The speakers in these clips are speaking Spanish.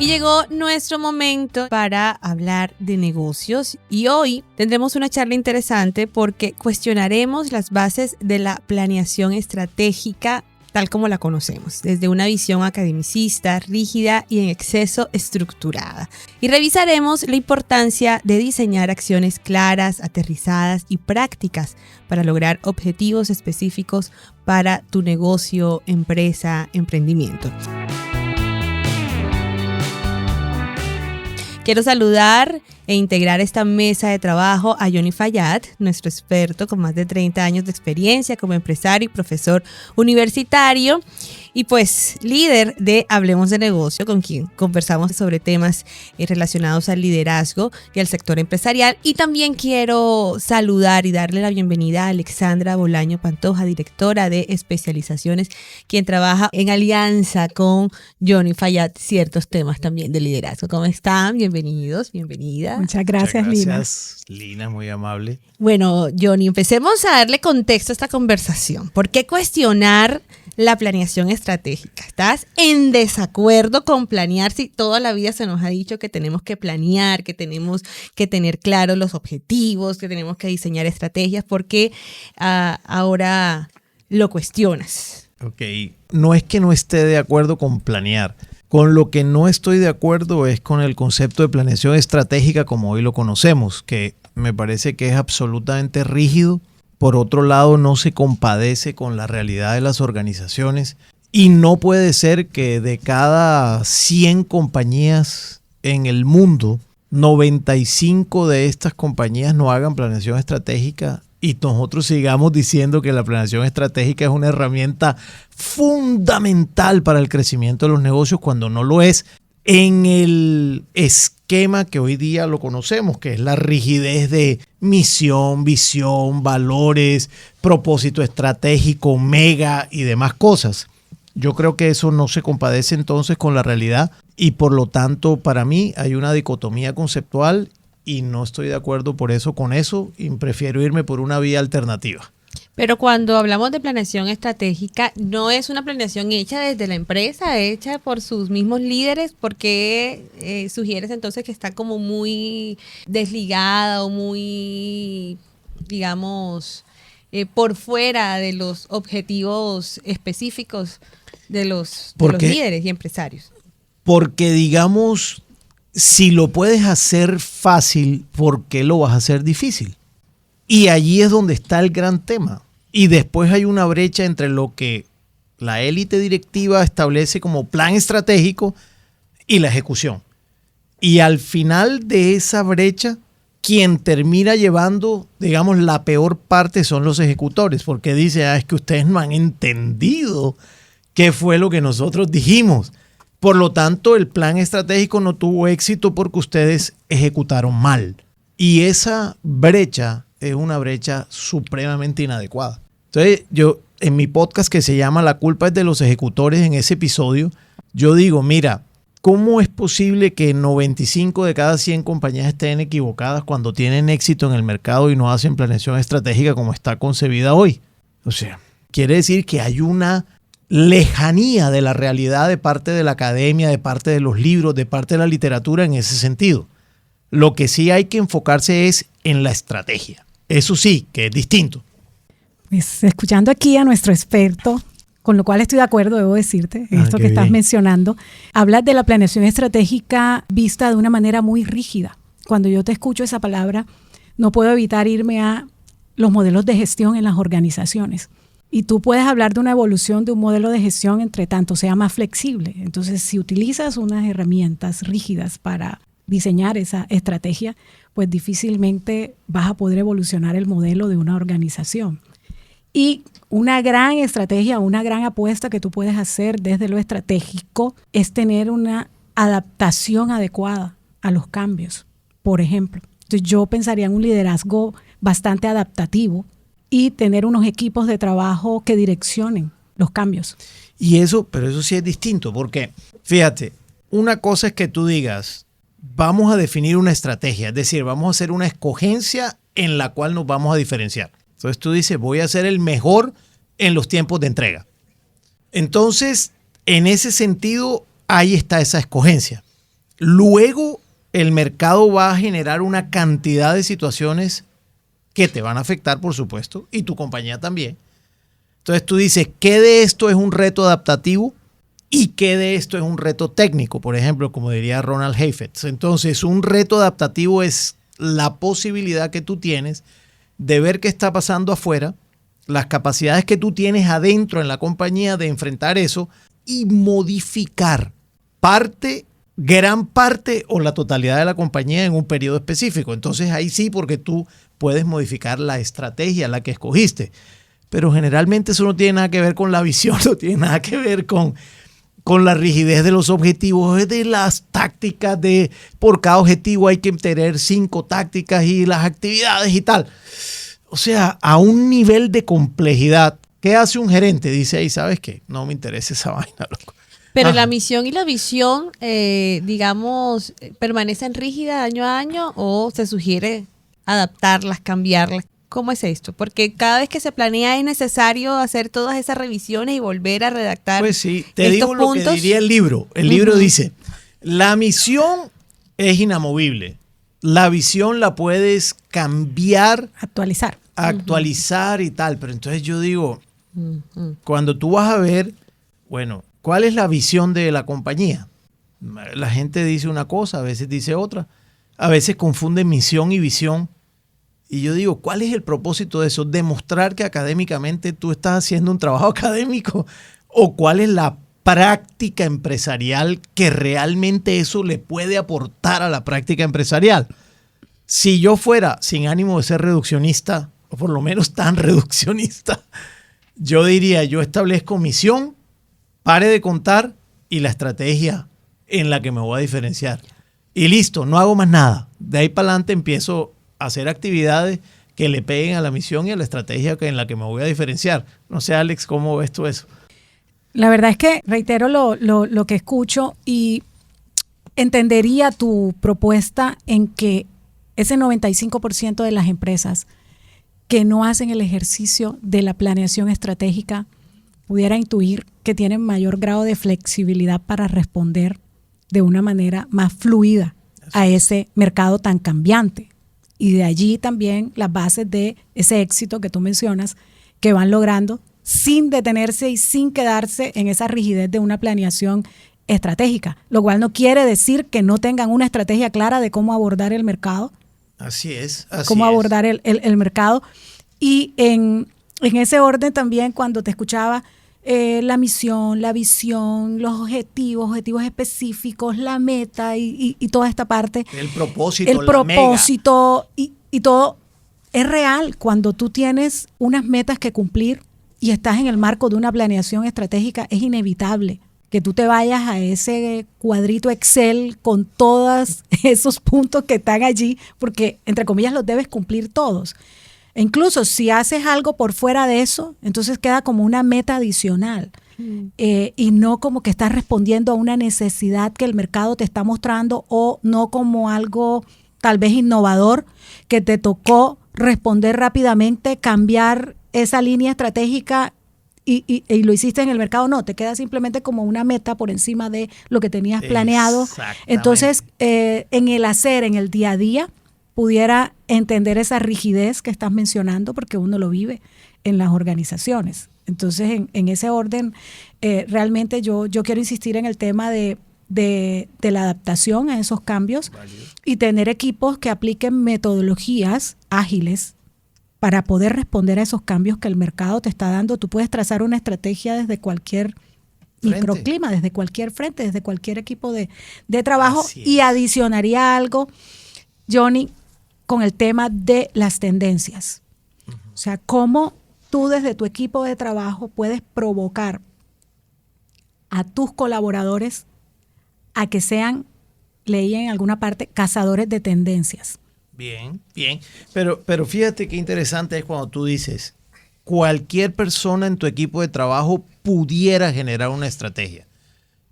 Y llegó nuestro momento para hablar de negocios y hoy tendremos una charla interesante porque cuestionaremos las bases de la planeación estratégica tal como la conocemos, desde una visión academicista, rígida y en exceso estructurada. Y revisaremos la importancia de diseñar acciones claras, aterrizadas y prácticas para lograr objetivos específicos para tu negocio, empresa, emprendimiento. Quiero saludar e integrar esta mesa de trabajo a Johnny Fayad, nuestro experto con más de 30 años de experiencia como empresario y profesor universitario y pues líder de Hablemos de Negocio, con quien conversamos sobre temas relacionados al liderazgo y al sector empresarial. Y también quiero saludar y darle la bienvenida a Alexandra Bolaño Pantoja, directora de especializaciones, quien trabaja en alianza con Johnny Fayad ciertos temas también de liderazgo. ¿Cómo están? Bienvenidos, bienvenidas. Muchas gracias, Lina. Gracias, Lina, muy amable. Bueno, Johnny, empecemos a darle contexto a esta conversación. ¿Por qué cuestionar la planeación estratégica? ¿Estás en desacuerdo con planear si toda la vida se nos ha dicho que tenemos que planear, que tenemos que tener claros los objetivos, que tenemos que diseñar estrategias? ¿Por qué ahora lo cuestionas? Ok, no es que no esté de acuerdo con planear. Con lo que no estoy de acuerdo es con el concepto de planeación estratégica como hoy lo conocemos, que me parece que es absolutamente rígido. Por otro lado, no se compadece con la realidad de las organizaciones y no puede ser que de cada 100 compañías en el mundo, 95 de estas compañías no hagan planeación estratégica y nosotros sigamos diciendo que la planeación estratégica es una herramienta fundamental para el crecimiento de los negocios cuando no lo es en el esquema que hoy día lo conocemos, que es la rigidez de misión, visión, valores, propósito estratégico, mega y demás cosas. Yo creo que eso no se compadece entonces con la realidad y por lo tanto para mí hay una dicotomía conceptual y no estoy de acuerdo por eso con eso y prefiero irme por una vía alternativa. Pero cuando hablamos de planeación estratégica, no es una planeación hecha desde la empresa, hecha por sus mismos líderes. ¿Por qué sugieres entonces que está como muy desligada o muy, digamos, por fuera de los objetivos específicos de los líderes y empresarios? Porque digamos, si lo puedes hacer fácil, ¿por qué lo vas a hacer difícil? Y allí es donde está el gran tema. Y después hay una brecha entre lo que la élite directiva establece como plan estratégico y la ejecución. Y al final de esa brecha, quien termina llevando, digamos, la peor parte son los ejecutores, porque dice, es que ustedes no han entendido qué fue lo que nosotros dijimos. Por lo tanto, el plan estratégico no tuvo éxito porque ustedes ejecutaron mal. Y esa brecha es una brecha supremamente inadecuada. Entonces, yo en mi podcast que se llama La culpa es de los ejecutores, en ese episodio, yo digo, mira, ¿cómo es posible que 95 de cada 100 compañías estén equivocadas cuando tienen éxito en el mercado y no hacen planeación estratégica como está concebida hoy? O sea, quiere decir que hay una lejanía de la realidad de parte de la academia, de parte de los libros, de parte de la literatura en ese sentido. Lo que sí hay que enfocarse es en la estrategia. Eso sí, que es distinto. Pues escuchando aquí a nuestro experto, con lo cual estoy de acuerdo, debo decirte, esto que estás mencionando, hablas de la planeación estratégica vista de una manera muy rígida. Cuando yo te escucho esa palabra, no puedo evitar irme a los modelos de gestión en las organizaciones. Y tú puedes hablar de una evolución de un modelo de gestión entre tanto sea más flexible. Entonces, si utilizas unas herramientas rígidas para diseñar esa estrategia, pues difícilmente vas a poder evolucionar el modelo de una organización. Y una gran estrategia, una gran apuesta que tú puedes hacer desde lo estratégico es tener una adaptación adecuada a los cambios, por ejemplo. Entonces yo pensaría en un liderazgo bastante adaptativo y tener unos equipos de trabajo que direccionen los cambios. Pero eso sí es distinto, porque fíjate, una cosa es que tú digas, vamos a definir una estrategia, es decir, vamos a hacer una escogencia en la cual nos vamos a diferenciar. Entonces tú dices, voy a ser el mejor en los tiempos de entrega. Entonces, en ese sentido, ahí está esa escogencia. luego el mercado va a generar una cantidad de situaciones que te van a afectar, por supuesto, y tu compañía también. Entonces tú dices, ¿qué de esto es un reto adaptativo y qué de esto es un reto técnico? Por ejemplo, como diría Ronald Heifetz. Entonces, un reto adaptativo es la posibilidad que tú tienes de ver qué está pasando afuera, las capacidades que tú tienes adentro en la compañía de enfrentar eso y modificar gran parte o la totalidad de la compañía en un periodo específico. Entonces ahí sí, porque tú puedes modificar la estrategia, la que escogiste. Pero generalmente eso no tiene nada que ver con la visión, no tiene nada que ver con la rigidez de los objetivos, de las tácticas por cada objetivo hay que tener 5 tácticas y las actividades y tal. O sea, a un nivel de complejidad. ¿Qué hace un gerente? Dice ahí, ¿sabes qué? No me interesa esa vaina, loco. Pero la misión y la visión, digamos, ¿permanecen rígidas año a año o se sugiere adaptarlas, cambiarlas? ¿Cómo es esto? Porque cada vez que se planea es necesario hacer todas esas revisiones y volver a redactar. Pues sí, te digo lo que diría el libro. El libro dice, la misión es inamovible. La visión la puedes cambiar. Actualizar y tal. Pero entonces yo digo, cuando tú vas a ver, bueno, ¿cuál es la visión de la compañía? La gente dice una cosa, a veces dice otra. A veces confunden misión y visión. Y yo digo, ¿cuál es el propósito de eso? ¿Demostrar que académicamente tú estás haciendo un trabajo académico? ¿O cuál es la práctica empresarial que realmente eso le puede aportar a la práctica empresarial? Si yo fuera, sin ánimo de ser reduccionista, o por lo menos tan reduccionista, yo diría, yo establezco misión, pare de contar y la estrategia en la que me voy a diferenciar. Y listo, no hago más nada. De ahí para adelante empiezo a hacer actividades que le peguen a la misión y a la estrategia en la que me voy a diferenciar. No sé, Alex, ¿cómo ves tú eso? La verdad es que reitero lo que escucho y entendería tu propuesta en que ese 95% de las empresas que no hacen el ejercicio de la planeación estratégica pudiera intuir que tienen mayor grado de flexibilidad para responder de una manera más fluida a ese mercado tan cambiante. Y de allí también las bases de ese éxito que tú mencionas, que van logrando sin detenerse y sin quedarse en esa rigidez de una planeación estratégica, lo cual no quiere decir que no tengan una estrategia clara de cómo abordar el mercado. Así es. Cómo abordar el mercado. Y en ese orden también, cuando te escuchaba, la misión, la visión, los objetivos específicos, la meta y toda esta parte. El propósito. El propósito y todo es real cuando tú tienes unas metas que cumplir y estás en el marco de una planeación estratégica. Es inevitable que tú te vayas a ese cuadrito Excel con todos esos puntos que están allí, porque entre comillas los debes cumplir todos. E incluso si haces algo por fuera de eso, entonces queda como una meta adicional y no como que estás respondiendo a una necesidad que el mercado te está mostrando o no como algo tal vez innovador que te tocó responder rápidamente, cambiar esa línea estratégica y lo hiciste en el mercado. No, te queda simplemente como una meta por encima de lo que tenías planeado. Entonces, en el hacer, en el día a día, pudiera entender esa rigidez que estás mencionando porque uno lo vive en las organizaciones. Entonces, en ese orden, realmente yo quiero insistir en el tema de la adaptación a esos cambios y tener equipos que apliquen metodologías ágiles para poder responder a esos cambios que el mercado te está dando. Tú puedes trazar una estrategia desde cualquier microclima, desde cualquier frente, desde cualquier equipo de trabajo. Y adicionaría algo, Johnny, con el tema de las tendencias. O sea, cómo tú desde tu equipo de trabajo puedes provocar a tus colaboradores a que sean, leí en alguna parte, cazadores de tendencias. Bien. Pero fíjate qué interesante es cuando tú dices, cualquier persona en tu equipo de trabajo pudiera generar una estrategia.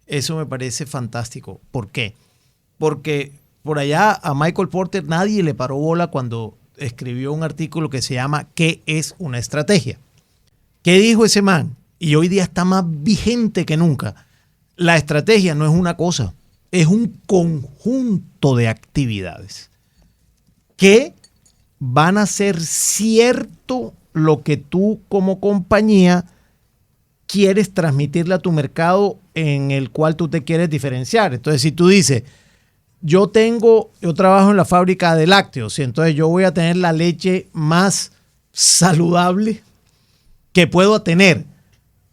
Eso me parece fantástico. ¿Por qué? Porque por allá a Michael Porter nadie le paró bola cuando escribió un artículo que se llama ¿Qué es una estrategia? ¿Qué dijo ese man? Y hoy día está más vigente que nunca. La estrategia no es una cosa, es un conjunto de actividades que van a ser cierto lo que tú como compañía quieres transmitirle a tu mercado en el cual tú te quieres diferenciar. Entonces, si tú dices, yo trabajo en la fábrica de lácteos y entonces yo voy a tener la leche más saludable que puedo tener.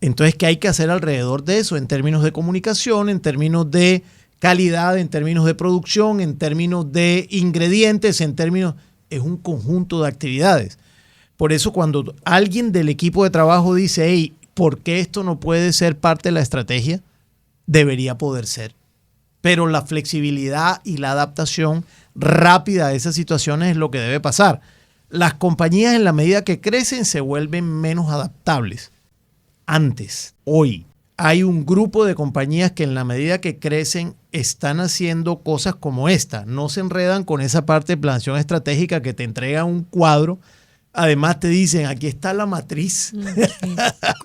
Entonces, ¿qué hay que hacer alrededor de eso en términos de comunicación, en términos de calidad, en términos de producción, en términos de ingredientes, es un conjunto de actividades. Por eso cuando alguien del equipo de trabajo dice, hey, ¿por qué esto no puede ser parte de la estrategia? Debería poder ser. Pero la flexibilidad y la adaptación rápida a esas situaciones es lo que debe pasar. Las compañías, en la medida que crecen, se vuelven menos adaptables. Antes, hoy, hay un grupo de compañías que en la medida que crecen están haciendo cosas como esta. No se enredan con esa parte de planeación estratégica que te entrega un cuadro. Además te dicen, aquí está la matriz. Sí.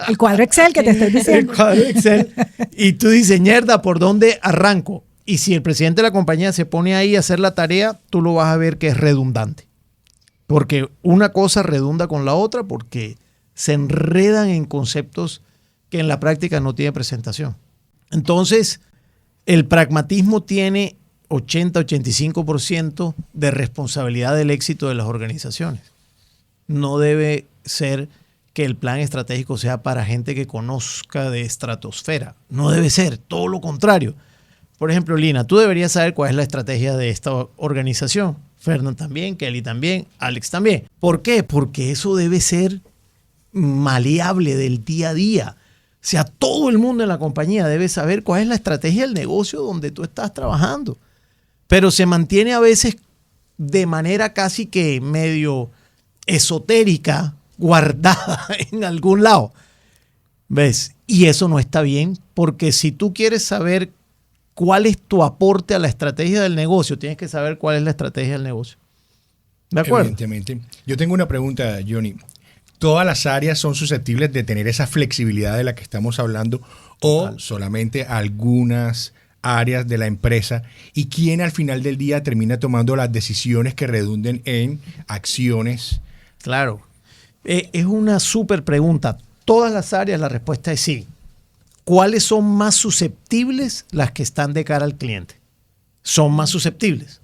El cuadro Excel que te estoy diciendo. El cuadro Excel. Y tú dices, mierda, ¿por dónde arranco? Y si el presidente de la compañía se pone ahí a hacer la tarea, tú lo vas a ver que es redundante. Porque una cosa redunda con la otra porque se enredan en conceptos que en la práctica no tiene presentación. Entonces, el pragmatismo tiene 80-85% de responsabilidad del éxito de las organizaciones. No debe ser que el plan estratégico sea para gente que conozca de estratosfera. No debe ser, todo lo contrario. Por ejemplo, Lina, tú deberías saber cuál es la estrategia de esta organización. Fernand también, Kelly también, Alex también. ¿Por qué? Porque eso debe ser maleable del día a día. O sea, todo el mundo en la compañía debe saber cuál es la estrategia del negocio donde tú estás trabajando. Pero se mantiene a veces de manera casi que medio esotérica, guardada en algún lado. ¿Ves? Y eso no está bien, porque si tú quieres saber cuál es tu aporte a la estrategia del negocio, tienes que saber cuál es la estrategia del negocio. ¿De acuerdo? Evidentemente. Yo tengo una pregunta, Johnny. ¿Todas las áreas son susceptibles de tener esa flexibilidad de la que estamos hablando o solamente algunas áreas de la empresa? ¿Y quién al final del día termina tomando las decisiones que redunden en acciones? Claro. Es una súper pregunta. ¿Todas las áreas? La respuesta es sí. ¿Cuáles son más susceptibles? Las que están de cara al cliente. Son más susceptibles.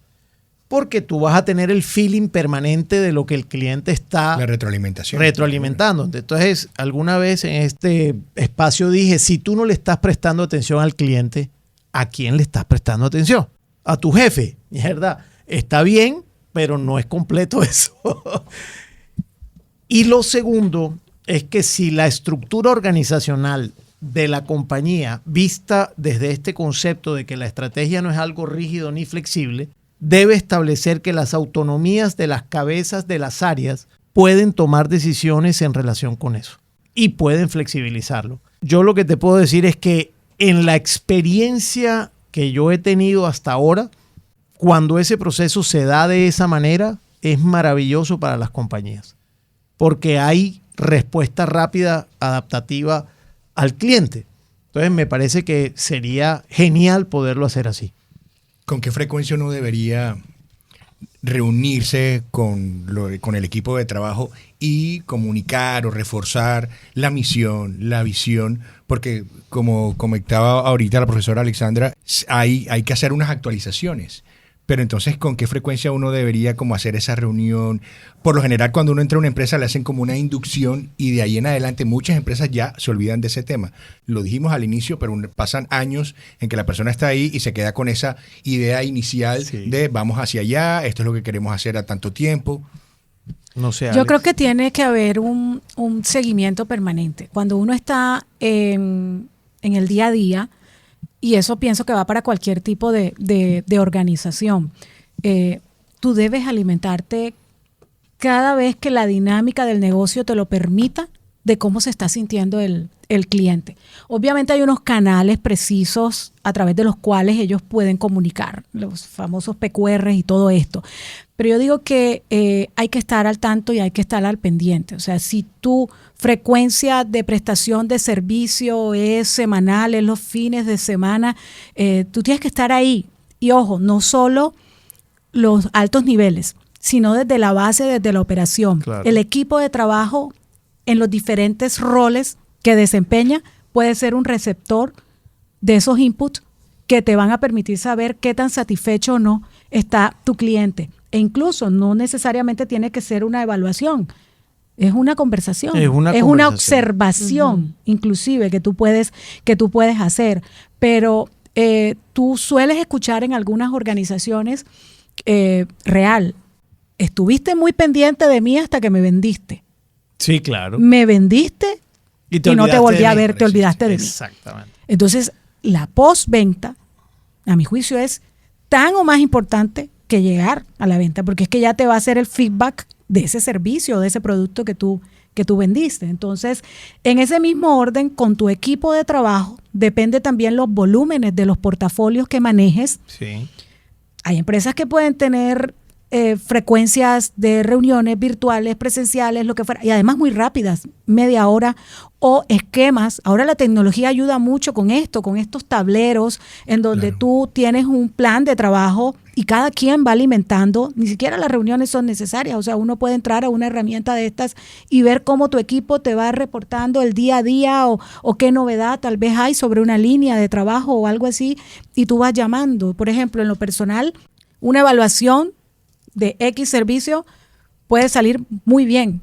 Porque tú vas a tener el feeling permanente de lo que el cliente está la retroalimentación. Retroalimentando. Entonces, alguna vez en este espacio dije, si tú no le estás prestando atención al cliente, ¿a quién le estás prestando atención? A tu jefe. Mierda, está bien, pero no es completo eso. Y lo segundo es que si la estructura organizacional de la compañía, vista desde este concepto de que la estrategia no es algo rígido ni flexible, debe establecer que las autonomías de las cabezas de las áreas pueden tomar decisiones en relación con eso y pueden flexibilizarlo. Yo lo que te puedo decir es que en la experiencia que yo he tenido hasta ahora, cuando ese proceso se da de esa manera, es maravilloso para las compañías, porque hay respuesta rápida, adaptativa al cliente. Entonces me parece que sería genial poderlo hacer así. ¿Con qué frecuencia uno debería reunirse con el equipo de trabajo y comunicar o reforzar la misión, la visión? Porque como comentaba ahorita la profesora Alexandra, hay que hacer unas actualizaciones. Pero entonces, ¿con qué frecuencia uno debería como hacer esa reunión? Por lo general, cuando uno entra a una empresa, le hacen como una inducción y de ahí en adelante muchas empresas ya se olvidan de ese tema. Lo dijimos al inicio, pero pasan años en que la persona está ahí y se queda con esa idea inicial de vamos hacia allá, esto es lo que queremos hacer a tanto tiempo. No sé, Yo Alex. creo que tiene que haber un seguimiento permanente. Cuando uno está en el día a día, y eso pienso que va para cualquier tipo de organización. Tú debes alimentarte cada vez que la dinámica del negocio te lo permita de cómo se está sintiendo el cliente. Obviamente hay unos canales precisos a través de los cuales ellos pueden comunicar, los famosos PQR y todo esto. Pero yo digo que hay que estar al tanto y hay que estar al pendiente. O sea, si tu frecuencia de prestación de servicio es semanal, es los fines de semana, tú tienes que estar ahí. Y ojo, no solo los altos niveles, sino desde la base, desde la operación. Claro. El equipo de trabajo en los diferentes roles que desempeña puede ser un receptor de esos inputs que te van a permitir saber qué tan satisfecho o no está tu cliente. E incluso no necesariamente tiene que ser una evaluación. Es una conversación. Es una observación, inclusive, que tú puedes hacer. Pero tú sueles escuchar en algunas organizaciones real. Estuviste muy pendiente de mí hasta que me vendiste. Sí, claro. Me vendiste y no te volví a ver, te olvidaste de mí. Exactamente. Entonces, la postventa, a mi juicio, es tan o más importante que llegar a la venta, porque es que ya te va a hacer el feedback de ese servicio, de ese producto que tú vendiste. Entonces, en ese mismo orden, con tu equipo de trabajo, depende también los volúmenes de los portafolios que manejes. Sí. Hay empresas que pueden tener frecuencias de reuniones virtuales, presenciales, lo que fuera, y además muy rápidas, media hora, o esquemas. Ahora la tecnología ayuda mucho con esto, con estos tableros en donde tú tienes un plan de trabajo y cada quien va alimentando. Ni siquiera las reuniones son necesarias, o sea, uno puede entrar a una herramienta de estas y ver cómo tu equipo te va reportando el día a día o qué novedad tal vez hay sobre una línea de trabajo o algo así, y tú vas llamando. Por ejemplo, en lo personal, una evaluación de X servicio puede salir muy bien,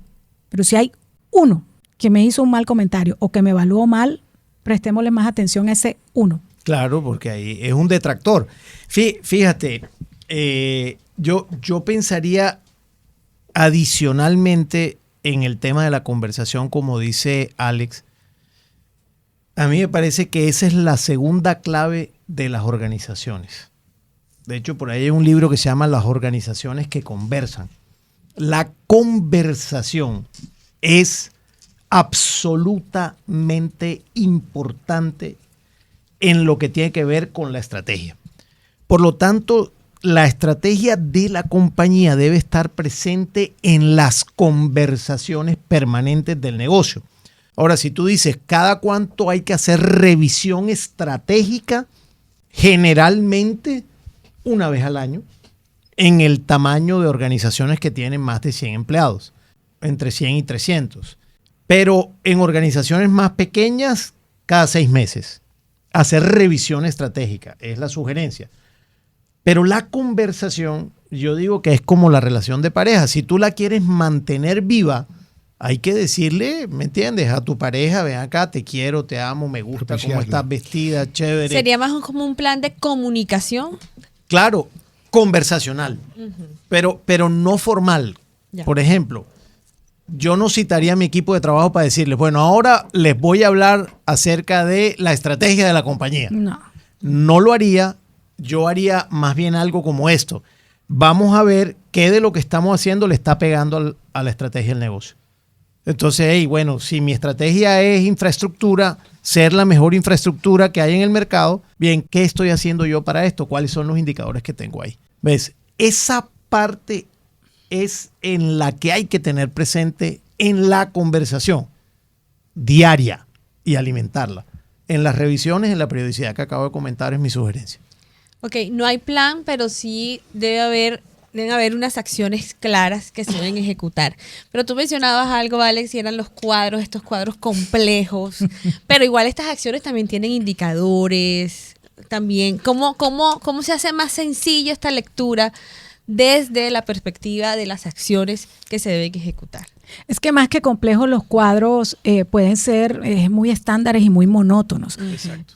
pero si hay uno que me hizo un mal comentario o que me evaluó mal, prestémosle más atención a ese uno. Claro, porque ahí es un detractor. Fíjate, yo pensaría adicionalmente en el tema de la conversación, como dice Alex. A mí me parece que esa es la segunda clave de las organizaciones. De hecho, por ahí hay un libro que se llama Las organizaciones que conversan. La conversación es absolutamente importante en lo que tiene que ver con la estrategia. Por lo tanto, la estrategia de la compañía debe estar presente en las conversaciones permanentes del negocio. Ahora, si tú dices, ¿cada cuánto hay que hacer revisión estratégica? Generalmente, una vez al año, en el tamaño de organizaciones que tienen más de 100 empleados, entre 100 y 300. Pero en organizaciones más pequeñas, cada 6 meses. Hacer revisión estratégica, es la sugerencia. Pero la conversación, yo digo que es como la relación de pareja. Si tú la quieres mantener viva, hay que decirle, ¿me entiendes? A tu pareja, ven acá, te quiero, te amo, me gusta cómo estás vestida, chévere. ¿Sería más como un plan de comunicación? Claro, conversacional, pero no formal. Ya. Por ejemplo, yo no citaría a mi equipo de trabajo para decirles, bueno, ahora les voy a hablar acerca de la estrategia de la compañía. No lo haría. Yo haría más bien algo como esto. Vamos a ver qué de lo que estamos haciendo le está pegando a la estrategia del negocio. Entonces, bueno, si mi estrategia es infraestructura, ser la mejor infraestructura que hay en el mercado, bien, ¿qué estoy haciendo yo para esto? ¿Cuáles son los indicadores que tengo ahí? ¿Ves? Esa parte es en la que hay que tener presente en la conversación diaria y alimentarla. En las revisiones, en la periodicidad que acabo de comentar, es mi sugerencia. Ok, no hay plan, pero sí deben haber unas acciones claras que se deben ejecutar. Pero tú mencionabas algo, Alex, y eran los cuadros, estos cuadros complejos. Pero igual estas acciones también tienen indicadores. También, ¿cómo se hace más sencillo esta lectura desde la perspectiva de las acciones que se deben ejecutar? Es que más que complejos, los cuadros pueden ser muy estándares y muy monótonos. Exacto.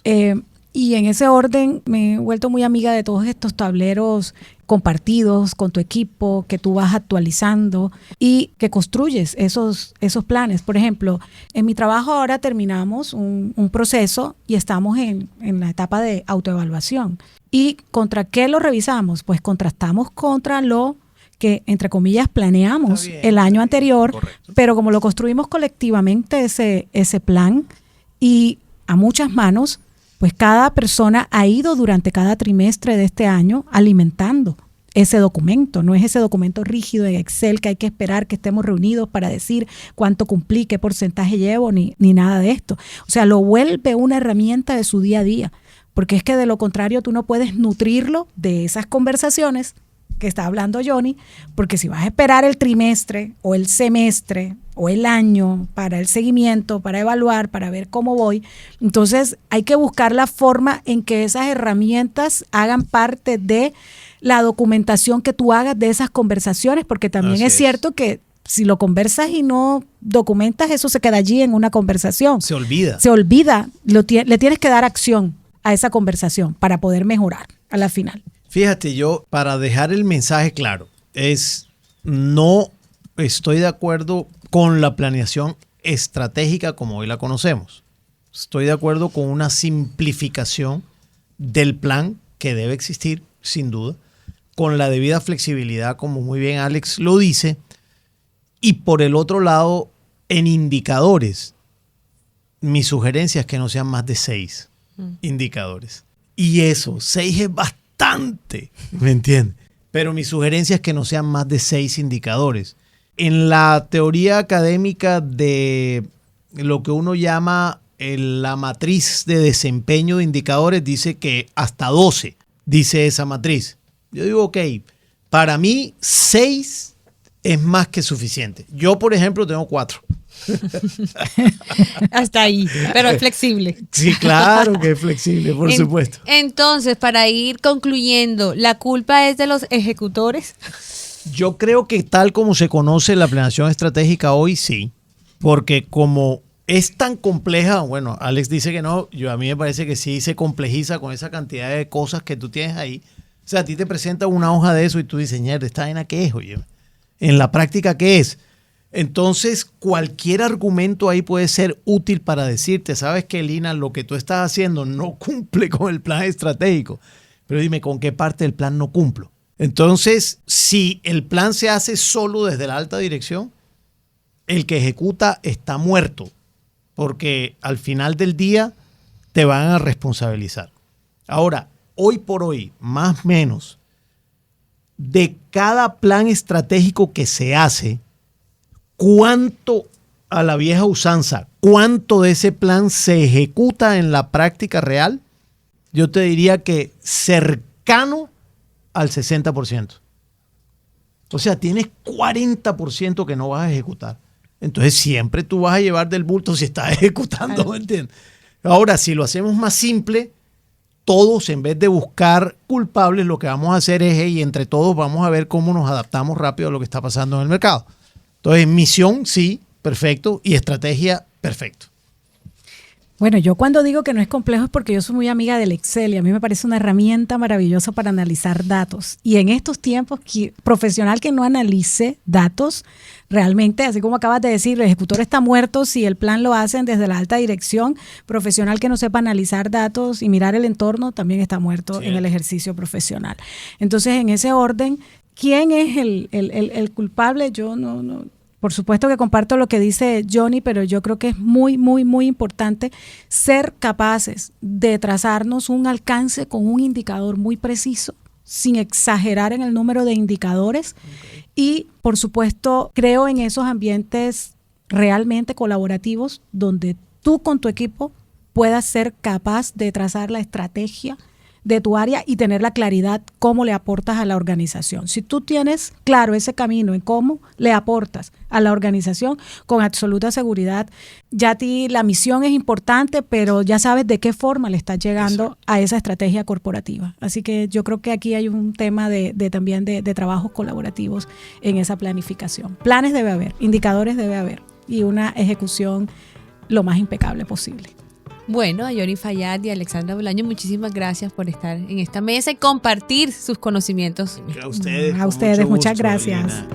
Y en ese orden me he vuelto muy amiga de todos estos tableros compartidos con tu equipo, que tú vas actualizando y que construyes esos planes. Por ejemplo, en mi trabajo ahora terminamos un proceso y estamos en la etapa de autoevaluación. ¿Y contra qué lo revisamos? Pues contrastamos contra lo que, entre comillas, planeamos Está bien, el año anterior, correcto. pero como lo construimos colectivamente ese plan y a muchas manos, pues cada persona ha ido durante cada trimestre de este año alimentando ese documento. No es ese documento rígido en Excel que hay que esperar que estemos reunidos para decir cuánto cumplí, qué porcentaje llevo, ni nada de esto. O sea, lo vuelve una herramienta de su día a día, porque es que de lo contrario tú no puedes nutrirlo de esas conversaciones que está hablando Johnny, porque si vas a esperar el trimestre o el semestre o el año para el seguimiento, para evaluar, para ver cómo voy, entonces hay que buscar la forma en que esas herramientas hagan parte de la documentación que tú hagas de esas conversaciones, porque también Así es cierto que si lo conversas y no documentas, eso se queda allí en una conversación. Se olvida. Se olvida, le tienes que dar acción a esa conversación para poder mejorar a la final. Fíjate, yo para dejar el mensaje claro, no estoy de acuerdo con la planeación estratégica como hoy la conocemos. Estoy de acuerdo con una simplificación del plan que debe existir, sin duda, con la debida flexibilidad, como muy bien Alex lo dice, y por el otro lado, en indicadores, mi sugerencia es que no sean más de 6 indicadores. Y eso, 6 es bastante, ¿me entiendes? Pero mi sugerencia es que no sean más de 6 indicadores. En la teoría académica de lo que uno llama la matriz de desempeño de indicadores, dice que hasta 12, dice esa matriz. Yo digo, ok, para mí 6 es más que suficiente. Yo, por ejemplo, tengo 4. Hasta ahí, pero es flexible. Sí, claro que es flexible, por supuesto. Entonces, para ir concluyendo, ¿la culpa es de los ejecutores? Yo creo que tal como se conoce la planeación estratégica hoy, sí. Porque como es tan compleja, bueno, Alex dice que no, a mí me parece que sí se complejiza con esa cantidad de cosas que tú tienes ahí. O sea, a ti te presentan una hoja de eso y tú dices, ñer, ¿esta vaina qué es? Oye, en la práctica, ¿qué es? Entonces, cualquier argumento ahí puede ser útil para decirte, sabes que, Lina, lo que tú estás haciendo no cumple con el plan estratégico. Pero dime, ¿con qué parte del plan no cumplo? Entonces, si el plan se hace solo desde la alta dirección, el que ejecuta está muerto, porque al final del día te van a responsabilizar. Ahora, hoy por hoy, más o menos, de cada plan estratégico que se hace, ¿cuánto, a la vieja usanza, cuánto de ese plan se ejecuta en la práctica real? Yo te diría que cercano al 60%. O sea, tienes 40% que no vas a ejecutar. Entonces siempre tú vas a llevar del bulto si estás ejecutando, ¿me entiendes? Ahora, si lo hacemos más simple, todos, en vez de buscar culpables, lo que vamos a hacer es, y entre todos vamos a ver cómo nos adaptamos rápido a lo que está pasando en el mercado. Entonces, misión, sí, perfecto, y estrategia, perfecto. Bueno, yo cuando digo que no es complejo es porque yo soy muy amiga del Excel y a mí me parece una herramienta maravillosa para analizar datos. Y en estos tiempos, profesional que no analice datos, realmente, así como acabas de decir, el ejecutor está muerto si el plan lo hacen desde la alta dirección. Profesional que no sepa analizar datos y mirar el entorno también está muerto, sí, en el ejercicio profesional. Entonces, en ese orden, ¿quién es el culpable? Yo no. Por supuesto que comparto lo que dice Johnny, pero yo creo que es muy, muy, muy importante ser capaces de trazarnos un alcance con un indicador muy preciso, sin exagerar en el número de indicadores. Okay. Y, por supuesto, creo en esos ambientes realmente colaborativos donde tú con tu equipo puedas ser capaz de trazar la estrategia de tu área y tener la claridad cómo le aportas a la organización. Si tú tienes claro ese camino en cómo le aportas a la organización, con absoluta seguridad, ya a ti la misión es importante, pero ya sabes de qué forma le estás llegando. Exacto. A esa estrategia corporativa. Así que yo creo que aquí hay un tema también de trabajos colaborativos en esa planificación. Planes debe haber, indicadores debe haber y una ejecución lo más impecable posible. Bueno, a Johnny Fayad y a Alexandra Bolaño, muchísimas gracias por estar en esta mesa y compartir sus conocimientos. A ustedes, muchas gracias. Elena.